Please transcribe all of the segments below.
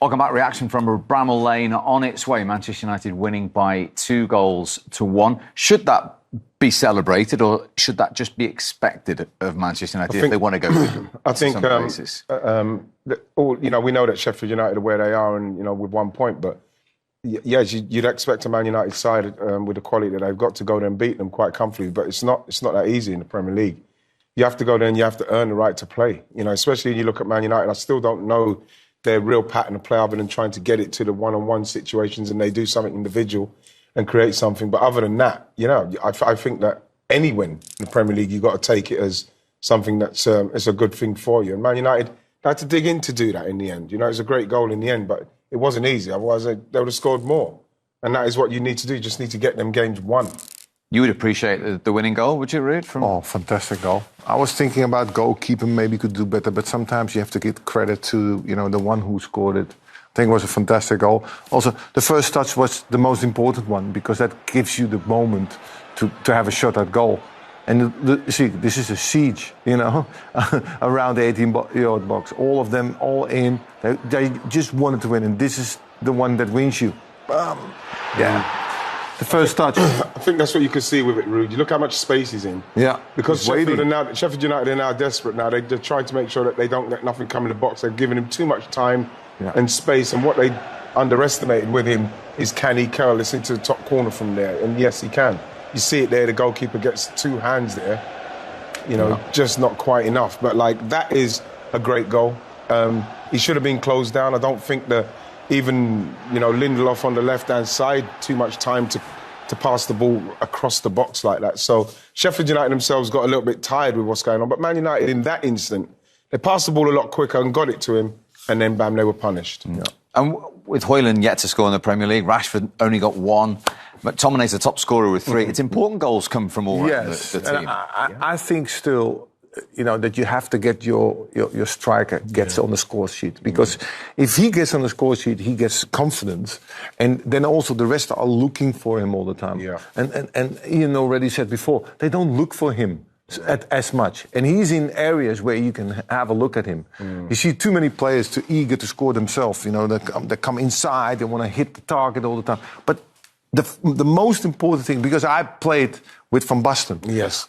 Welcome back. Reaction from Bramall Lane on its way. Manchester United winning by 2-1. Should that be celebrated, or should that just be expected of Manchester United if they want to go I think some places? We know that Sheffield United are where they are, and with 1 point, but yes, you'd expect a Man United side with the quality that they've got to go there and beat them quite comfortably, but it's not that easy in the Premier League. You have to go there and you have to earn the right to play. Especially when you look at Man United, I still don't know their real pattern of play other than trying to get it to the one-on-one situations, and they do something individual and create something. But other than that, I think that any win in the Premier League, you've got to take it as something that's it's a good thing for you. And Man United had to dig in to do that in the end. It was a great goal in the end, but it wasn't easy. Otherwise, they would have scored more. And that is what you need to do. You just need to get them games won. You would appreciate the winning goal, would you, Ruud? Oh, fantastic goal. I was thinking about goalkeeper maybe could do better, but sometimes you have to give credit to, the one who scored it. I think it was a fantastic goal. Also, the first touch was the most important one because that gives you the moment to have a shot at goal. And see, this is a siege, around the 18-yard box. All of them, all in. They just wanted to win, and this is the one that wins you. Yeah. The first touch. I think that's what you can see with it, Ruud. You look how much space he's in. Yeah. Because Sheffield United are now desperate now. They're trying to make sure that they don't let nothing come in the box. They've given him too much time and space. And what they underestimated with him is, can he curl this into the top corner from there? And yes, he can. You see it there. The goalkeeper gets two hands there. Just not quite enough. But that is a great goal. He should have been closed down. I don't think even Lindelof on the left-hand side, too much time to pass the ball across the box like that. So Sheffield United themselves got a little bit tired with what's going on. But Man United, in that instant, they passed the ball a lot quicker and got it to him, and then, bam, they were punished. Yeah. And with Højlund yet to score in the Premier League, Rashford only got 1. McTominay's the top scorer with 3. It's important goals come from all around the team. I think still... that you have to get your striker gets on the score sheet. Because if he gets on the score sheet, he gets confidence. And then also the rest are looking for him all the time. Yeah. And Ian already said before, they don't look for him as much. And he's in areas where you can have a look at him. You see too many players too eager to score themselves. They come inside, they want to hit the target all the time. But the most important thing, because I played with Van Basten,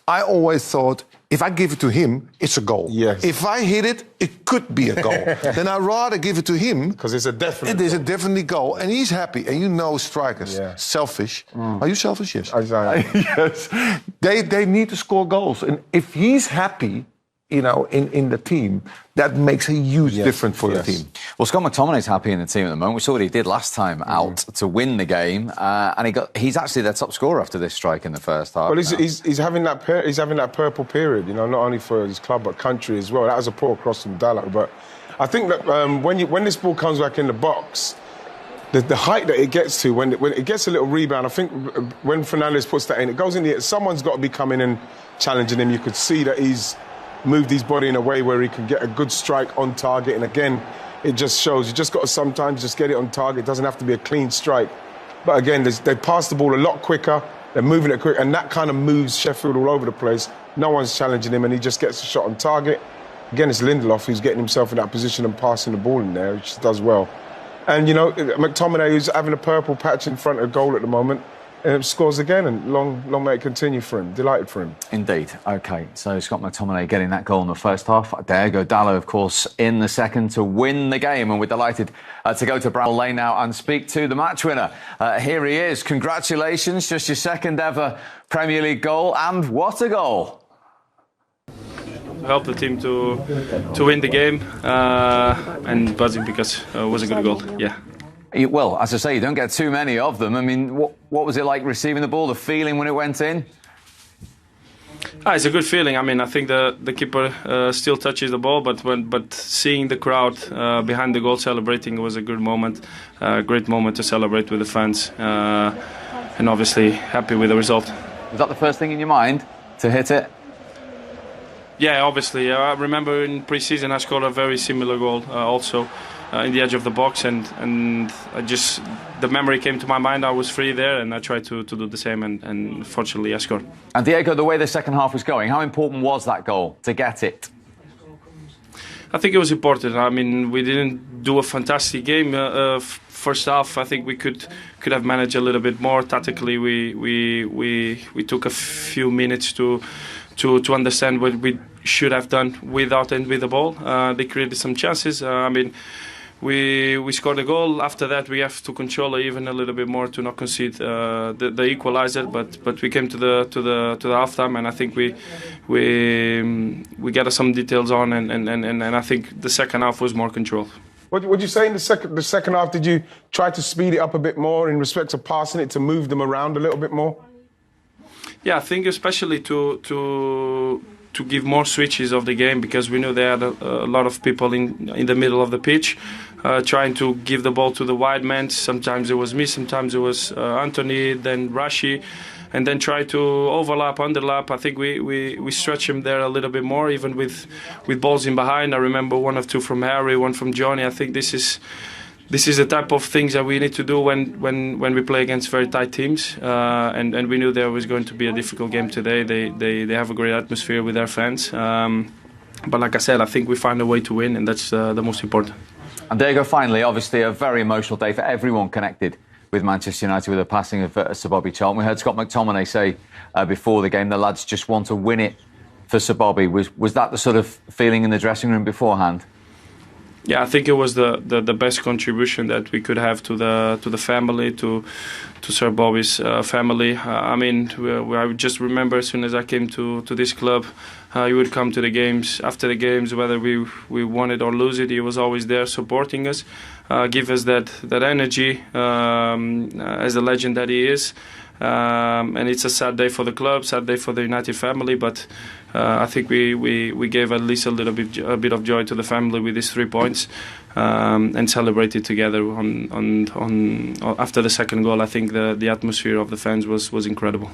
I always thought, if I give it to him, it's a goal. Yes. If I hit it, it could be a goal. Then I'd rather give it to him. Because it's a definite goal. It is a definitely goal. And he's happy. And strikers, selfish. Are you selfish? Yes. Yes. They need to score goals. And if he's happy, in the team, that makes a huge difference for the team. Well, Scott McTominay's happy in the team at the moment. We saw what he did last time out to win the game, and he's actually their top scorer after this strike in the first half. Well, he's having that purple period, not only for his club but country as well. That was a poor cross from Dalot, but I think that when this ball comes back in the box, the height that it gets to when it gets a little rebound, I think when Fernandes puts that in, it goes in the air. Someone's got to be coming and challenging him. You could see that he's moved his body in a way where he can get a good strike on target. And again, it just shows you just got to sometimes just get it on target. It doesn't have to be a clean strike. But again, they pass the ball a lot quicker. They're moving it quick, and that kind of moves Sheffield all over the place. No one's challenging him, and he just gets a shot on target. Again, it's Lindelof who's getting himself in that position and passing the ball in there, which does well. And, McTominay, who's having a purple patch in front of goal at the moment, scores again, and long may it continue for him. Delighted for him. Indeed. OK, so Scott McTominay getting that goal in the first half. Diego Dalot, of course, in the second to win the game. And we're delighted to go to Bramall Lane now and speak to the match winner. Here he is. Congratulations. Just your second ever Premier League goal. And what a goal. Helped the team to win the game and buzzing because it was a good goal. Yeah. Well, as I say, you don't get too many of them. I mean, what was it like receiving the ball, the feeling when it went in? It's a good feeling. I mean, I think the keeper still touches the ball, but seeing the crowd behind the goal celebrating was a good moment, a great moment to celebrate with the fans, and obviously happy with the result. Was that the first thing in your mind, to hit it? Yeah, obviously. I remember in pre-season I scored a very similar goal also. In the edge of the box, and the memory came to my mind. I was free there, and I tried to do the same, and fortunately I scored. And Diego, the way the second half was going, how important was that goal to get it? I think it was important. I mean, we didn't do a fantastic game first half. I think we could have managed a little bit more tactically. We took a few minutes to understand what we should have done without and with the ball. They created some chances. I mean, we scored a goal. After that, we have to control it even a little bit more to not concede the equalizer. But we came to the halftime, and I think we got some details on, and I think the second half was more controlled. What would you say in the second half? Did you try to speed it up a bit more in respect of passing it to move them around a little bit more? Yeah, I think especially to give more switches of the game, because we knew they had a lot of people in the middle of the pitch trying to give the ball to the wide men. Sometimes it was me, sometimes it was Anthony, then Rashi, and then try to overlap, underlap. I think we stretch him there a little bit more, even with balls in behind. I remember one or two from Harry, one from Johnny. I think this is the type of things that we need to do when we play against very tight teams. And we knew there was going to be a difficult game today. They have a great atmosphere with their fans. But like I said, I think we find a way to win, and that's the most important. And there you go, finally, obviously a very emotional day for everyone connected with Manchester United with the passing of Sir Bobby Charlton. We heard Scott McTominay say before the game the lads just want to win it for Sir Bobby. Was that the sort of feeling in the dressing room beforehand? Yeah, I think it was the best contribution that we could have to the family, to Sir Bobby's family. I mean, I just remember as soon as I came to this club, he would come to the games, after the games, whether we won it or lose it. He was always there supporting us, give us that energy as a legend that he is. And it's a sad day for the club, sad day for the United family, but I think we gave at least a bit of joy to the family with these 3 points, and celebrated together on after the second goal. I think the atmosphere of the fans was incredible.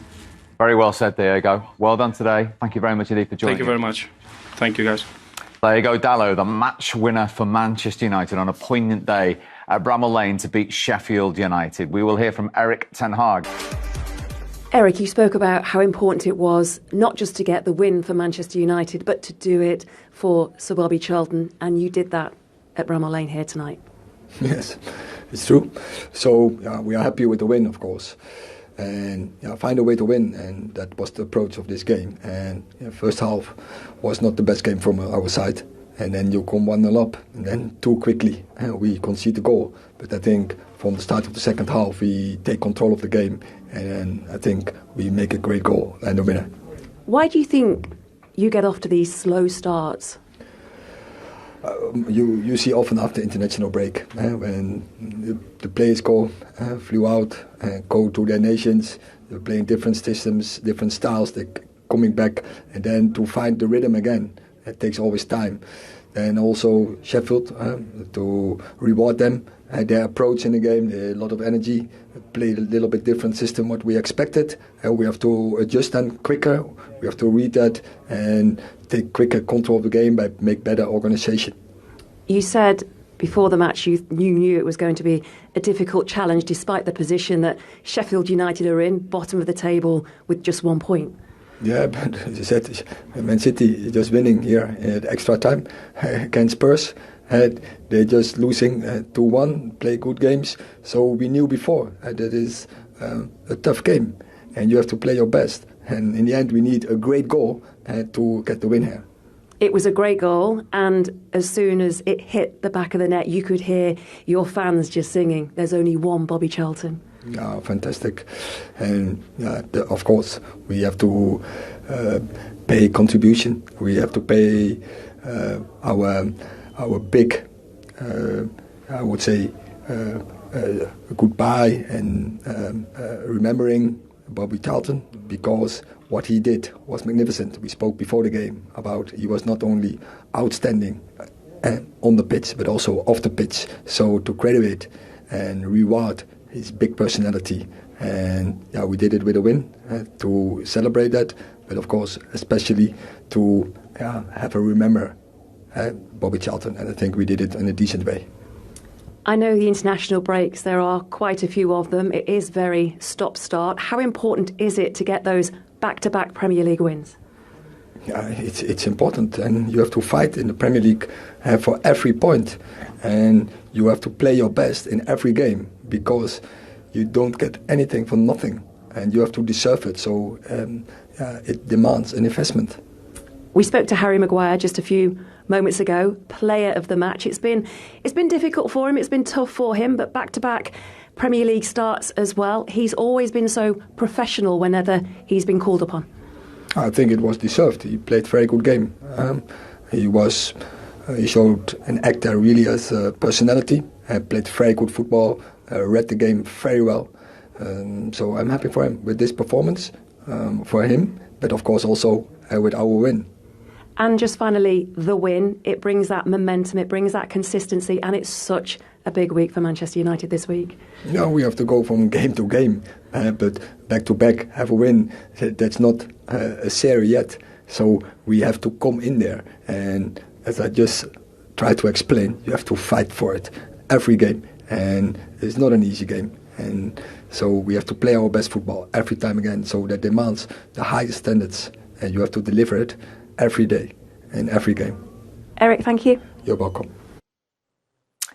Very well said, Diego. Well done today. Thank you very much indeed for joining. Thank you very much. Thank you, guys. There you go, Dallo, the match winner for Manchester United on a poignant day at Bramall Lane to beat Sheffield United. We will hear from Erik ten Hag. Eric, you spoke about how important it was not just to get the win for Manchester United, but to do it for Sir Bobby Charlton, and you did that at Bramall Lane here tonight. Yes, it's true. So we are happy with the win, of course, and find a way to win, and that was the approach of this game. And first half was not the best game from our side, and then you come 1-0 up, and then too quickly we concede the goal. But I think from the start of the second half we take control of the game, and I think we make a great goal and a winner. Why do you think you get off to these slow starts? You see often after international break when the players flew out, go to their nations, they're playing different systems, different styles, they're coming back, and then to find the rhythm again, it takes always time. And also Sheffield, to reward them, their approach in the game, a lot of energy, played a little bit different system what we expected. We have to adjust then quicker, we have to read that and take quicker control of the game by make better organisation. You said before the match you knew it was going to be a difficult challenge despite the position that Sheffield United are in, bottom of the table with just 1 point. Yeah, but as you said, Man City just winning here at extra time against Spurs. They're just losing 2-1, play good games. So we knew before that is a tough game and you have to play your best. And in the end, we need a great goal to get the win here. It was a great goal, and as soon as it hit the back of the net, you could hear your fans just singing, "There's only one Bobby Charlton." Yeah, fantastic. And of course, we have to pay contribution. We have to pay our big, I would say, goodbye and remembering Bobby Charlton, because what he did was magnificent. We spoke before the game about he was not only outstanding on the pitch, but also off the pitch. So to credit and reward his big personality, and we did it with a win to celebrate that, but of course especially to have a remember Bobby Charlton, and I think we did it in a decent way. I know the international breaks, there are quite a few of them. It is very stop-start. How important is it to get those back-to-back Premier League wins? it's important, and you have to fight in the Premier League for every point, and you have to play your best in every game, because you don't get anything for nothing, and you have to deserve it. So it demands an investment. We spoke to Harry Maguire just a few moments ago, player of the match. It's been difficult for him, it's been tough for him, but back-to-back Premier League starts as well. He's always been so professional whenever he's been called upon. I think it was deserved. He played a very good game. He showed an actor really as a personality. Played very good football, read the game very well. So I'm happy for him with this performance, for him, but of course also with our win. And just finally, the win, it brings that momentum, it brings that consistency, and it's such a big week for Manchester United this week. No, we have to go from game to game, but back-to-back have a win, that's not a series yet. So we have to come in there, and as I just tried to explain, you have to fight for it every game, and it's not an easy game. And so we have to play our best football every time again, so that demands the highest standards, and you have to deliver it every day in every game. Eric, thank you. You're welcome.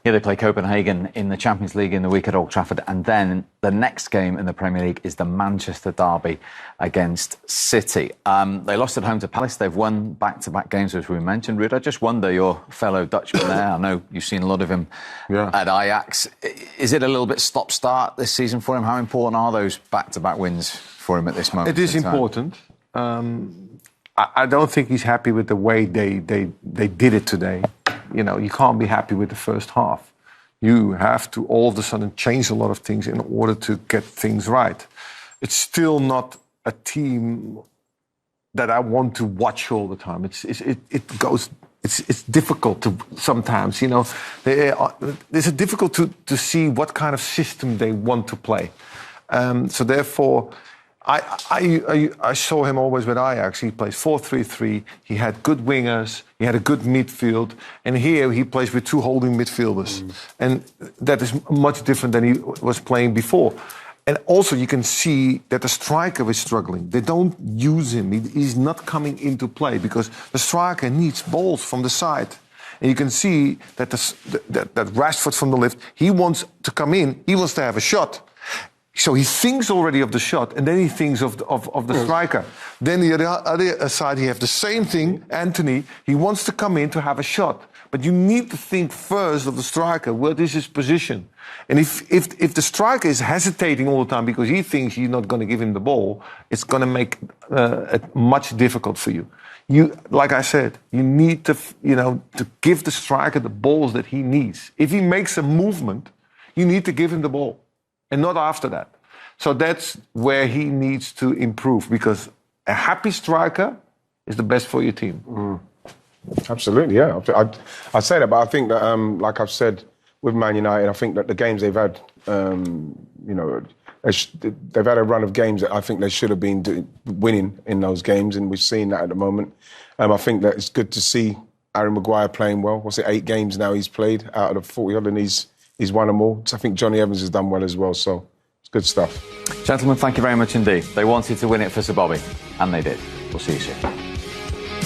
Yeah, they play Copenhagen in the Champions League in the week at Old Trafford, and then the next game in the Premier League is the Manchester derby against City. They lost at home to Palace. They've won back-to-back games, as we mentioned. Ruud, I just wonder, your fellow Dutchman there, I know you've seen a lot of him at Ajax. Is it a little bit stop-start this season for him? How important are those back-to-back wins for him at this moment? It is important. I don't think he's happy with the way they did it today. You know, you can't be happy with the first half. You have to all of a sudden change a lot of things in order to get things right. It's still not a team that I want to watch all the time. It's difficult to sometimes, you know. It's difficult to see what kind of system they want to play. So therefore, I saw him always with Ajax. He plays 4-3-3. He had good wingers. He had a good midfield. And here he plays with two holding midfielders. And that is much different than he was playing before. And also you can see that the striker is struggling. They don't use him. He's not coming into play because the striker needs balls from the side. And you can see that that Rashford from the left, he wants to come in. He wants to have a shot. So he thinks already of the shot, and then he thinks of the striker. Then the other side, he has the same thing, Anthony. He wants to come in to have a shot. But you need to think first of the striker. What is his position? And if the striker is hesitating all the time because he thinks you're not going to give him the ball, it's going to make it much difficult for you. Like I said, you need to give the striker the balls that he needs. If he makes a movement, you need to give him the ball. And not after that. So that's where he needs to improve, because a happy striker is the best for your team. Absolutely, yeah. I say that, but I think that, like I've said with Man United, I think that the games they've had, they've had a run of games that I think they should have been winning in those games, and we've seen that at the moment. I think that it's good to see Harry Maguire playing well. 8 games now he's played out of the 40-odd, and he's won them all. So I think Johnny Evans has done well as well, so it's good stuff. Gentlemen, thank you very much indeed. They wanted to win it for Sir Bobby, and they did. We'll see you soon.